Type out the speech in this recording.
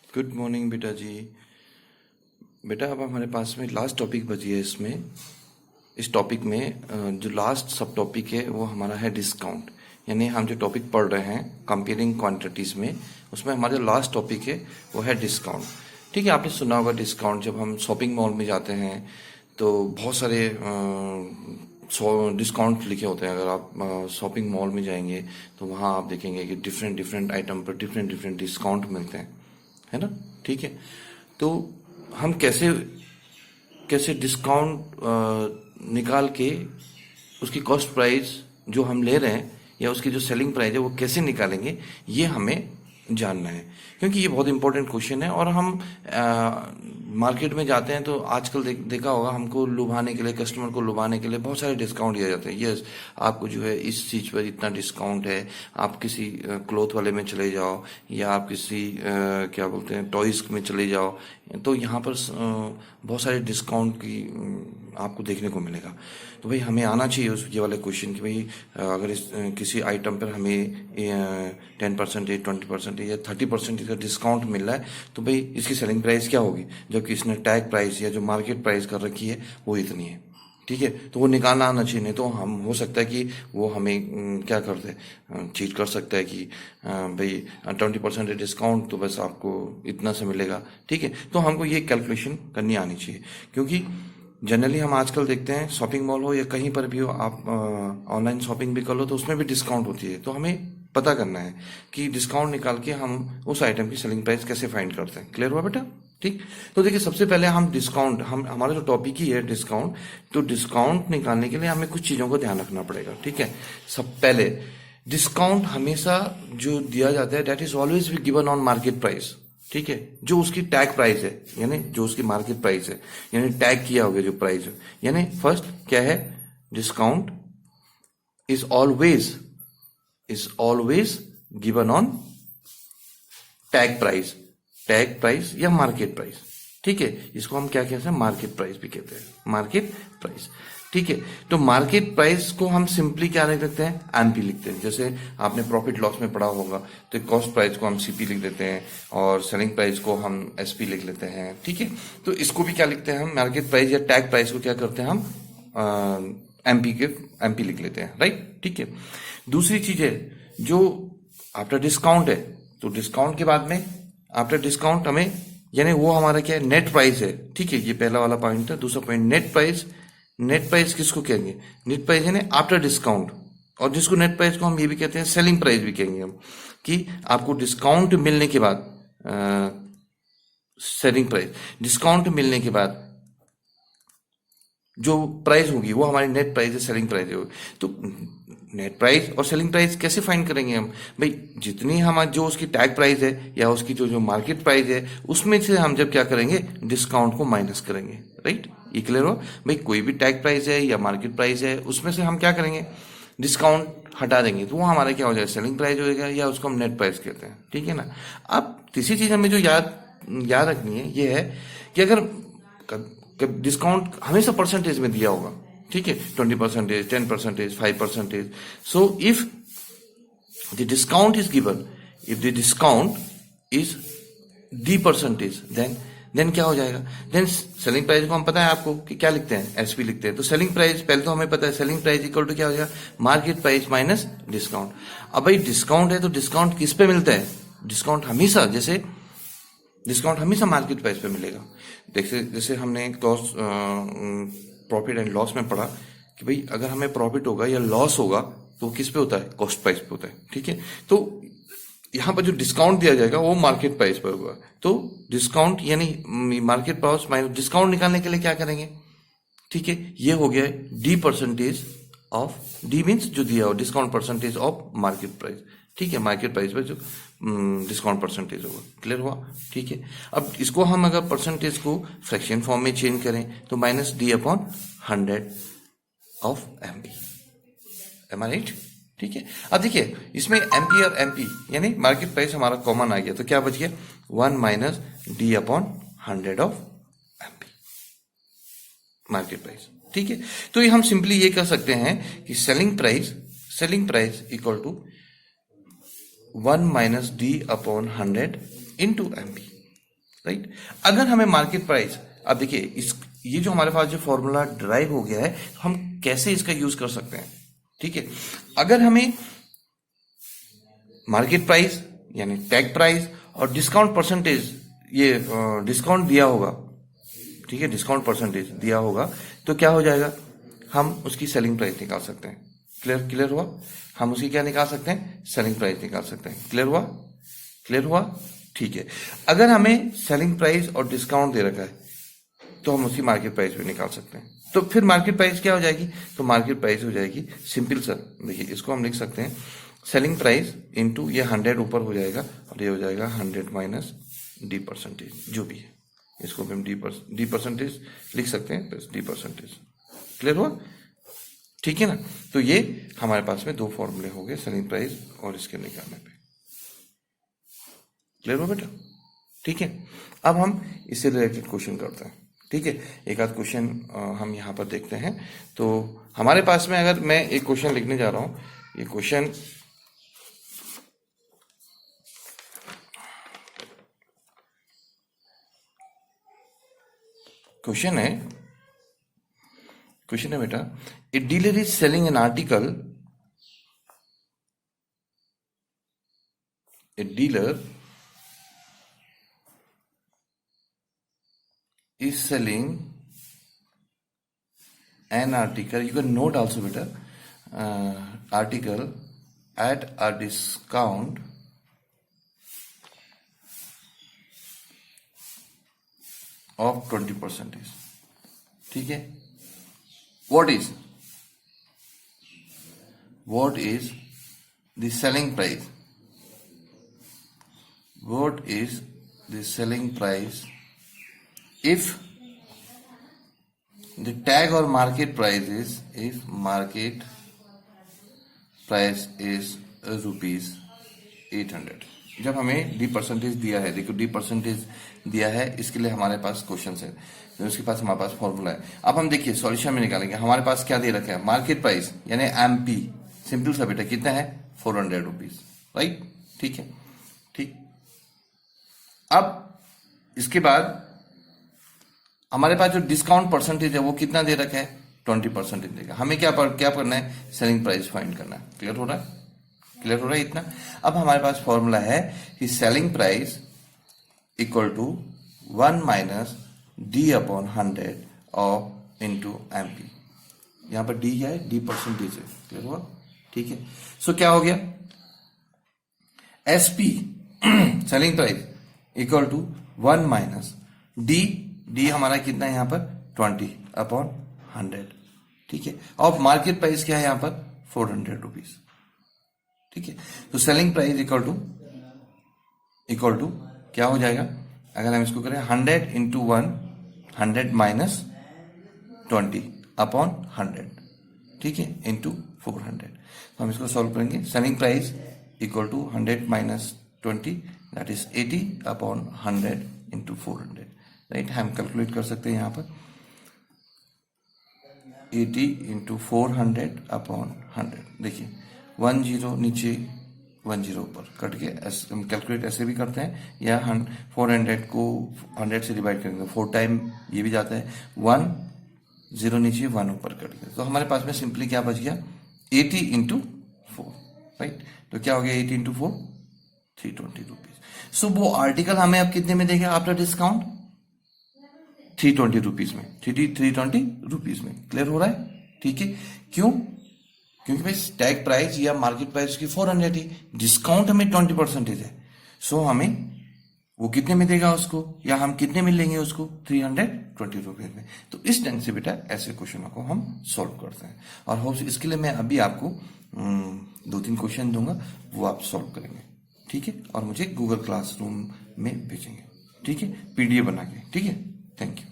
Good morning बेटा जी। बेटा अब हमारे पास में लास्ट टॉपिक बची है। इस टॉपिक में जो लास्ट सब टॉपिक है वो हमारा है डिस्काउंट। यानी हम जो टॉपिक पढ़ रहे हैं कंपेयरिंग क्वांटिटीज़ में, उसमें हमारा जो लास्ट टॉपिक है वो है डिस्काउंट। ठीक है, आपने सुना होगा डिस्काउंट। जब हम शॉपिंग मॉल में जाते हैं तो बहुत सारे डिस्काउंट लिखे होते हैं। अगर आप शॉपिंग मॉल में जाएंगे तो वहाँ आप देखेंगे कि डिफरेंट डिफरेंट आइटम पर डिफरेंट डिफरेंट डिस्काउंट मिलते हैं, है ना। ठीक है, तो हम कैसे कैसे डिस्काउंट निकाल के उसकी कॉस्ट प्राइस जो हम ले रहे हैं या उसकी जो सेलिंग प्राइस है वो कैसे निकालेंगे, ये हमें जानना है। क्योंकि ये बहुत इंपॉर्टेंट क्वेश्चन है। और हम मार्केट में जाते हैं तो आजकल देखा होगा, हमको लुभाने के लिए, कस्टमर को लुभाने के लिए बहुत सारे डिस्काउंट दिए जाते हैं। यस, आपको जो है इस चीज़ पर इतना डिस्काउंट है। आप किसी क्लोथ वाले में चले जाओ या आप किसी क्या बोलते हैं टॉयज़ में चले जाओ, तो यहाँ पर बहुत सारे डिस्काउंट की आपको देखने को मिलेगा। तो भाई हमें आना चाहिए उस ये वाले क्वेश्चन कि भाई अगर किसी आइटम पर हमें 10%, 20% या 30% का डिस्काउंट मिल रहा है तो भाई इसकी सेलिंग प्राइस क्या होगी, जबकि इसने टैग प्राइस या जो मार्केट प्राइस कर रखी है वो इतनी है। ठीक है, तो वो निकालना आना चाहिए। नहीं तो हम हो सकता है कि वो हमें क्या करते हैं, चीट कर सकता है कि भाई 20% डिस्काउंट तो बस आपको इतना से मिलेगा। ठीक है, तो हमको ये कैलकुलेशन करनी आनी चाहिए। क्योंकि जनरली हम आजकल देखते हैं शॉपिंग मॉल हो या कहीं पर भी हो, आप ऑनलाइन शॉपिंग भी कर लो तो उसमें भी डिस्काउंट होती है। तो हमें पता करना है कि डिस्काउंट निकाल के हम उस आइटम की सेलिंग प्राइस कैसे फाइंड करते हैं। क्लियर हुआ बेटा? ठीक, तो देखिए सबसे पहले हम डिस्काउंट, हमारा जो टॉपिक ही है डिस्काउंट, तो डिस्काउंट निकालने के लिए हमें कुछ चीज़ों को ध्यान रखना पड़ेगा। ठीक है, सब पहले डिस्काउंट हमेशा जो दिया जाता है that is always be given on market price. ठीक है, जो उसकी टैग प्राइस है, यानी जो उसकी मार्केट प्राइस है, यानी टैग किया होगा जो प्राइस है। यानी फर्स्ट क्या है, discount is always given on tag price या मार्केट प्राइस। ठीक है, इसको हम क्या कहते हैं, मार्केट प्राइस भी कहते हैं, मार्केट प्राइस। ठीक है, तो मार्केट प्राइस को हम सिंपली क्या लिख देते हैं, एमपी लिखते हैं। जैसे आपने प्रॉफिट लॉस में पढ़ा होगा तो कॉस्ट प्राइस को हम सीपी लिख देते हैं और सेलिंग प्राइस को हम एसपी लिख लेते हैं। ठीक है, तो इसको भी क्या लिखते हैं हम, मार्केट प्राइस या टैग प्राइस को क्या करते हैं हम एमपी लिख लेते हैं। राइट, ठीक है। दूसरी चीज है जो आफ्टर डिस्काउंट है, तो डिस्काउंट के बाद में आफ्टर डिस्काउंट हमें, यानी वो हमारा क्या है, नेट प्राइस है। ठीक है, ये पहला वाला पॉइंट था। दूसरा point net price. Net price किसको कहेंगे, नेट प्राइस यानी आफ्टर डिस्काउंट। और जिसको नेट प्राइस को हम ये भी कहते हैं सेलिंग प्राइस भी कहेंगे हम, कि आपको डिस्काउंट मिलने के बाद सेलिंग प्राइस, डिस्काउंट मिलने के बाद जो प्राइस होगी वो हमारी नेट प्राइस है, सेलिंग प्राइस होगी। तो नेट प्राइस और सेलिंग प्राइस कैसे फाइंड करेंगे हम, भाई जितनी हमारी जो उसकी टैग प्राइस है या उसकी जो मार्केट प्राइस है उसमें से हम जब क्या करेंगे, डिस्काउंट को माइनस करेंगे। राइट, ये क्लियर हो भाई। कोई भी टैग प्राइस है या मार्केट प्राइस है उसमें से हम क्या करेंगे, डिस्काउंट हटा देंगे, तो वो हमारा क्या हो जाएगा, सेलिंग प्राइस होगा या उसको हम नेट प्राइस कहते हैं। ठीक है ना। अब तीसरी चीज हमें जो याद रखनी है ये है कि अगर डिस्काउंट हमेशा परसेंटेज में दिया होगा, ठीक है, 20%, 10%, 5%। So if the discount is given, if the discount is D percentage, then क्या हो जाएगा, देन सेलिंग प्राइस को हम पता है आपको कि क्या लिखते हैं, एसपी लिखते हैं। तो सेलिंग प्राइस पहले तो हमें पता है, सेलिंग प्राइस इक्वल टू क्या हो जाएगा, मार्केट प्राइस माइनस डिस्काउंट। अब भाई डिस्काउंट है तो डिस्काउंट किस पे मिलता है, डिस्काउंट हमेशा, जैसे डिस्काउंट हमेशा मार्केट प्राइस पे मिलेगा। जैसे हमने कॉस्ट प्रॉफिट एंड लॉस में पढ़ा कि भाई अगर हमें प्रॉफिट होगा या लॉस होगा तो किस पे होता है, कॉस्ट प्राइस पे होता है। ठीक है, तो यहाँ पर जो डिस्काउंट दिया जाएगा वो मार्केट प्राइस पर होगा। तो डिस्काउंट यानी मार्केट प्राइस माइनस डिस्काउंट निकालने के लिए क्या करेंगे, ठीक है, ये हो गया D percentage of, D means जो दिया हो, discount percentage of market price. ठीक है, मार्केट प्राइस पर जो डिस्काउंट परसेंटेज होगा। क्लियर हुआ? ठीक है, अब इसको हम अगर परसेंटेज को फ्रैक्शन फॉर्म में चेंज करें तो minus D upon 100 of MP. Am I right? ठीक है, अब देखिए इसमें एमपी और एमपी यानी मार्केट प्राइस हमारा कॉमन आ गया, तो क्या बच गया, 1 minus D upon 100 of MP market price. ठीक है, तो ये हम सिंपली ये कह सकते हैं कि selling price equal to 1 minus D upon 100 into MP. Right. अगर हमें मार्केट प्राइस, अब देखिए इस ये जो हमारे पास जो फॉर्मूला ड्राइव हो गया है, तो हम कैसे इसका यूज कर सकते हैं, ठीक है। अगर हमें मार्केट प्राइस यानी टैग प्राइस और डिस्काउंट परसेंटेज, ये डिस्काउंट दिया होगा, ठीक है, डिस्काउंट परसेंटेज दिया होगा, तो क्या हो जाएगा, हम उसकी सेलिंग प्राइस निकाल सकते हैं। क्लियर हुआ, हम उसकी क्या निकाल सकते हैं, सेलिंग प्राइस निकाल सकते हैं। क्लियर हुआ, ठीक है। अगर हमें सेलिंग प्राइस और डिस्काउंट दे रखा है तो हम उसकी मार्केट प्राइस भी निकाल सकते हैं। तो फिर मार्केट प्राइस क्या हो जाएगी, तो मार्केट प्राइस हो जाएगी सिंपल सा, देखिए इसको हम लिख सकते हैं सेलिंग प्राइस इंटू ये 100 ऊपर हो जाएगा और ये हो जाएगा 100 माइनस डी परसेंटेज, जो भी है इसको भी हम डी परसेंटेज लिख सकते हैं प्लस डी परसेंटेज। क्लियर हुआ, ठीक है ना। तो ये हमारे पास में दो फॉर्मूले हो गए सेलिंग प्राइस और इसके निकालने पे। क्लियर हुआ बेटा, ठीक है। अब हम इससे रिलेटेड क्वेश्चन करते हैं, ठीक है। एक आध क्वेश्चन हम यहाँ पर देखते हैं। तो हमारे पास में अगर मैं एक क्वेश्चन लिखने जा रहा हूँ, ये क्वेश्चन है बेटा, a dealer is selling an article, a dealer is selling an article, you can note also beta, article at a discount of 20%, ठीक है। what is the selling price, what is the selling price if the tag or market price is, if market price is rupees 800। जब हमें D percentage दिया है, देखो D percentage दिया है, इसके लिए हमारे पास क्वेश्चन है, तो उसके पास हमारे पास फॉर्मूला है। अब हम देखिए सॉल्यूशन में निकालेंगे। हमारे पास क्या दे रखा है, मार्केट प्राइस यानी एमपी, सिंपल सा बेटा कितना है 400 रुपीज, राइट, ठीक है, ठीक। अब इसके बाद हमारे पास जो डिस्काउंट परसेंटेज है वो कितना दे रखा है, 20% देगा। हमें क्या करना है, सेलिंग प्राइस फाइंड करना है। क्लियर हो रहा है इतना। अब हमारे पास फॉर्मूला है कि selling price equal to 1 minus D upon 100 और इंटू एमपी। यहां पर डी क्या है, डी परसेंटेज है। क्लियर हुआ, ठीक है। सो क्या हो गया, SP selling price equal to 1 minus D हमारा कितना है यहाँ पर 20 अपॉन 100, ठीक है। और मार्केट प्राइस क्या है यहाँ पर 400 रुपीज, ठीक है। तो सेलिंग प्राइस इक्वल टू क्या हो जाएगा, अगर हम इसको करें 100 इंटू 1, 100 माइनस 20 अपॉन 100, ठीक है, इंटू 400। तो हम इसको सॉल्व करेंगे। Selling price equal to 100 minus 20 that is 80 upon 100 into 400, right. हम कैलकुलेट कर सकते हैं यहाँ पर 80 इंटू 400 अपॉन 100। देखिए 10 नीचे 10 ऊपर कट के हम कैलकुलेट ऐसे भी करते हैं, या 400 को 100 से डिवाइड करेंगे 4 टाइम ये भी जाता है, 10 नीचे 1 ऊपर कट गया। तो हमारे पास में सिंपली क्या बच गया 80 इंटू 4, राइट। तो क्या हो गया 80 इंटू 4, 320 रुपीज। सो वो आर्टिकल हमें अब कितने में देगा आफ्टर डिस्काउंट, 320 रुपीज में, 320 रुपीज में। क्लियर हो रहा है, ठीक है। क्यों, क्योंकि भाई टैग प्राइस या मार्केट प्राइस की 400 थी, डिस्काउंट हमें 20% है, सो हमें वो कितने में देगा उसको, या हम कितने में लेंगे उसको 320 रुपये में। तो इस ढंग से बेटा ऐसे क्वेश्चनों को हम सॉल्व करते हैं। और होप इसके लिए मैं अभी आपको 2-3 क्वेश्चन दूंगा, वो आप सॉल्व करेंगे, ठीक है। और मुझे गूगल क्लासरूम में भेजेंगे, ठीक है, पीडीएफ बना के, ठीक है। Thank you.